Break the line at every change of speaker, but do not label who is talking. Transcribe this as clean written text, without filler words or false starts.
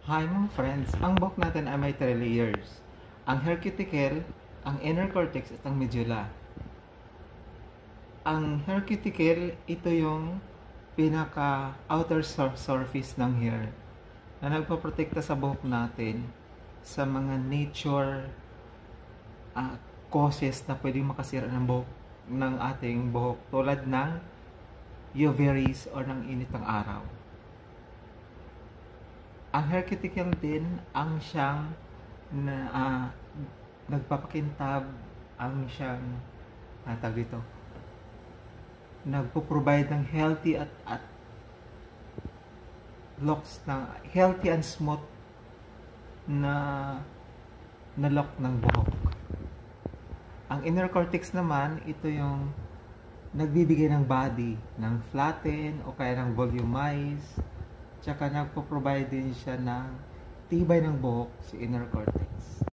Hi mga friends, ang buhok natin ay may 3 layers. Ang hair cuticle, ang inner cortex at ang medulla. Ang hair cuticle, ito yung pinaka outer surface ng hair na nagpaprotekta sa buhok natin sa mga nature causes na pwedeng makasira ng buhok ng ating buhok tulad ng UV rays o ng init ng araw. Ang hair cuticle din ang siyang na nagpapakintab, ang siyang tawag dito, nagpo-provide ng healthy at locks ng healthy and smooth na lock ng buhok. Ang inner cortex naman, ito yung nagbibigay ng body, ng flatten o kaya ng volumize. Tsaka nagpo-provide din siya ng tibay ng buhok, si inner cortex.